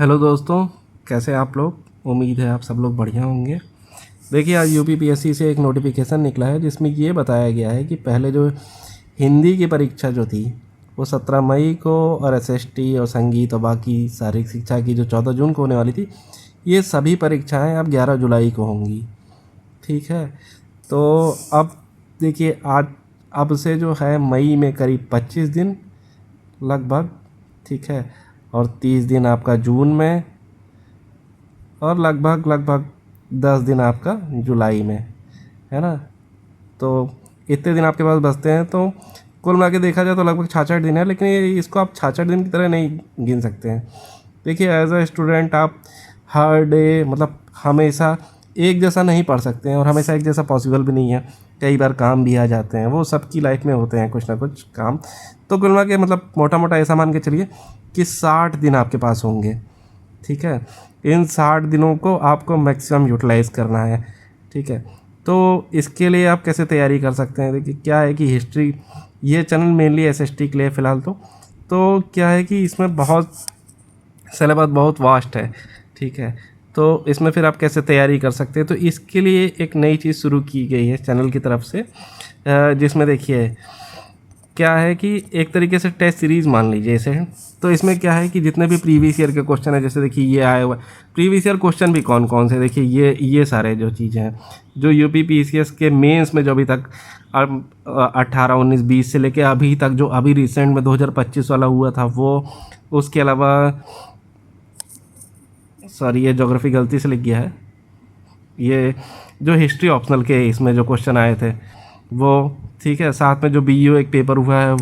Hello दोस्तों, कैसे आप लोग। उम्मीद है आप सब लोग बढ़िया होंगे। देखिए, आज यूपीपीएससी से एक नोटिफिकेशन निकला है जिसमें ये बताया गया है कि पहले जो हिंदी की परीक्षा जो थी वो 17 मई को, और एसएसटी और संगीत और बाकी शारीरिक शिक्षा की जो 14 जून को होने वाली थी, ये सभी परीक्षाएं अब 11 जुलाई को होंगी। ठीक है, तो अब देखिए, आज अब से जो है मई में करीब 25 दिन लगभग, ठीक है, और 30 दिन आपका जून में, और लगभग 10 दिन आपका जुलाई में, है ना। तो इतने दिन आपके पास बचते हैं, तो कुल मिला के देखा जाए तो लगभग 66 दिन है। लेकिन इसको आप 66 दिन की तरह नहीं गिन सकते हैं। देखिए, एज अ स्टूडेंट आप हर डे, मतलब हमेशा एक जैसा नहीं पढ़ सकते हैं, और हमेशा एक जैसा पॉसिबल भी नहीं है। कई बार काम भी आ जाते हैं, वो सबकी लाइफ में होते हैं कुछ ना कुछ काम। तो कुल मिला के मतलब मोटा मोटा ऐसा मान के चलिए कि 60 दिन आपके पास होंगे। ठीक है, इन 60 दिनों को आपको मैक्सिमम यूटिलाइज़ करना है। ठीक है, तो इसके लिए आप कैसे तैयारी कर सकते हैं। देखिए, क्या है कि हिस्ट्री, ये चैनल मेनली एसएसटी के लिए फ़िलहाल तो क्या है कि इसमें बहुत सिलेबस बहुत वास्ट है। ठीक है, तो इसमें फिर आप कैसे तैयारी कर सकते हैं। तो इसके लिए एक नई चीज़ शुरू की गई है चैनल की तरफ से, जिसमें देखिए क्या है कि एक तरीके से टेस्ट सीरीज़ मान लीजिए इसे। तो इसमें क्या है कि जितने भी प्रीवियस ईयर के क्वेश्चन है, जैसे देखिए ये आया हुआ प्रीवियस ईयर क्वेश्चन भी कौन कौन से, देखिए ये सारे जो चीज़ें हैं जो यूपी पीसीएस के मेंस में जो अभी तक 18, 19, 20 से लेके अभी तक, जो अभी रिसेंट में 2025 वाला हुआ था वो, उसके अलावा सॉरी ये ज्योग्राफी गलती से लिख गया है, ये जो हिस्ट्री ऑप्शनल के इसमें जो क्वेश्चन आए थे वो, ठीक है, साथ में जो बीयू एक पेपर हुआ है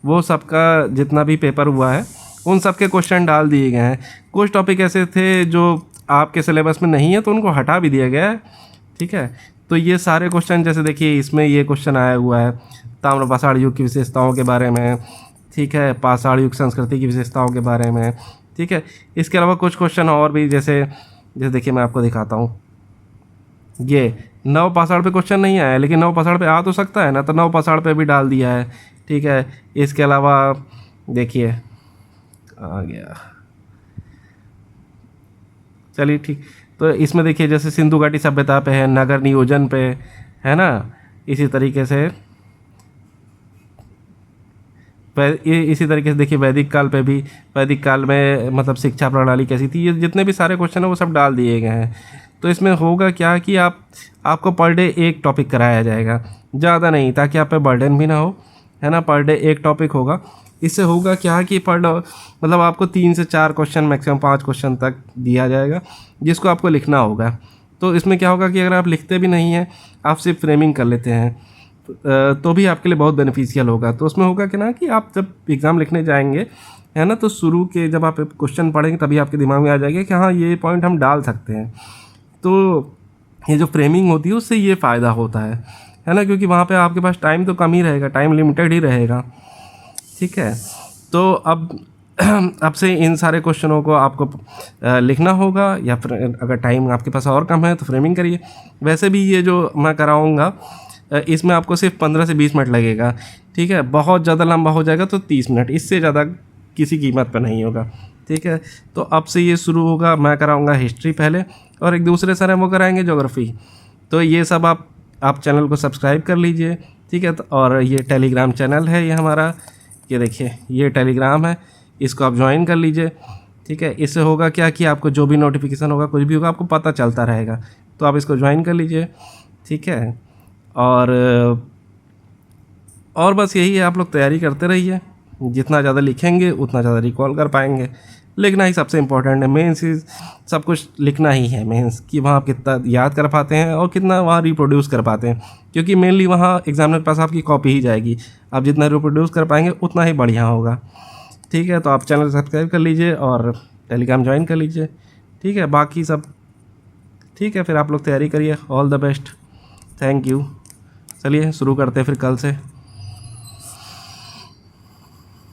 वो सबका जितना भी पेपर हुआ है उन सब के क्वेश्चन डाल दिए गए हैं। कुछ टॉपिक ऐसे थे जो आपके सिलेबस में नहीं है तो उनको हटा भी दिया गया है। ठीक है, तो ये सारे क्वेश्चन, जैसे देखिए इसमें ये क्वेश्चन आया हुआ है ताम्र पाषाण युग की विशेषताओं के बारे में। ठीक है, पाषाण युग संस्कृति की विशेषताओं के बारे में। ठीक है, इसके अलावा कुछ क्वेश्चन और भी, जैसे देखिए मैं आपको दिखाता हूँ, ये नव पाषाण पे क्वेश्चन नहीं आया, लेकिन नव पाषाण पे आ तो सकता है ना, तो नव पाषाण पे भी डाल दिया है। ठीक है, इसके अलावा देखिए आ गया, चलिए ठीक, तो इसमें देखिए जैसे सिंधु घाटी सभ्यता पे है, नगर नियोजन पे है ना, इसी तरीके से इसी तरीके से देखिए वैदिक काल पे भी, वैदिक काल में मतलब शिक्षा प्रणाली कैसी थी, ये जितने भी सारे क्वेश्चन हैं वो सब डाल दिए गए हैं। तो इसमें होगा क्या कि आपको पर डे एक टॉपिक कराया जाएगा, ज़्यादा नहीं, ताकि आप पे बर्डन भी ना हो, है ना। पर डे एक टॉपिक होगा। इससे होगा क्या कि मतलब आपको 3 से 4 क्वेश्चन, मैक्सिमम 5 क्वेश्चन तक दिया जाएगा जिसको आपको लिखना होगा। तो इसमें क्या होगा कि अगर आप लिखते भी नहीं हैं, आप सिर्फ फ्रेमिंग कर लेते हैं, तो भी आपके लिए बहुत बेनिफिशियल होगा। तो उसमें होगा कि ना कि आप जब एग्ज़ाम लिखने जाएंगे, है ना, तो शुरू के जब आप क्वेश्चन पढ़ेंगे तभी आपके दिमाग में आ जाएगा कि हाँ ये पॉइंट हम डाल सकते हैं। तो ये जो फ्रेमिंग होती है उससे ये फ़ायदा होता है ना, क्योंकि वहाँ पे आपके पास टाइम तो कम ही रहेगा, टाइम लिमिटेड ही रहेगा। ठीक है, तो अब से इन सारे क्वेश्चनों को आपको लिखना होगा, या फिर अगर टाइम आपके पास और कम है तो फ्रेमिंग करिए। वैसे भी ये जो मैं कराऊँगा इसमें आपको सिर्फ 15 से 20 मिनट लगेगा। ठीक है, बहुत ज़्यादा लंबा हो जाएगा तो 30 मिनट, इससे ज़्यादा किसी कीमत पर नहीं होगा। ठीक है, तो अब से ये शुरू होगा, मैं कराऊंगा हिस्ट्री पहले, और एक दूसरे सर हैं वो कराएंगे ज्योग्राफी। तो ये सब आप चैनल को सब्सक्राइब कर लीजिए। ठीक है, तो और ये टेलीग्राम चैनल है, ये हमारा, ये देखिए ये टेलीग्राम है, इसको आप ज्वाइन कर लीजिए। ठीक है, इससे होगा क्या कि आपको जो भी नोटिफिकेशन होगा, कुछ भी होगा, आपको पता चलता रहेगा। तो आप इसको ज्वाइन कर लीजिए। ठीक है, और बस यही है, आप लोग तैयारी करते रहिए। जितना ज़्यादा लिखेंगे उतना ज़्यादा रिकॉल कर पाएंगे। लिखना ही सबसे इम्पोर्टेंट है, मेंस सब कुछ लिखना ही है मेंस, कि वहाँ आप कितना याद कर पाते हैं और कितना वहाँ रिप्रोड्यूस कर पाते हैं, क्योंकि मेनली वहाँ एग्जामिनर के पास आपकी कॉपी ही जाएगी। आप जितना रिप्रोड्यूस कर पाएंगे उतना ही बढ़िया होगा। ठीक है, तो आप चैनल सब्सक्राइब कर लीजिए और टेलीग्राम ज्वाइन कर लीजिए। ठीक है, बाकी सब ठीक है, फिर आप लोग तैयारी करिए। All the best, thank you. चलिए शुरू करते हैं फिर कल से।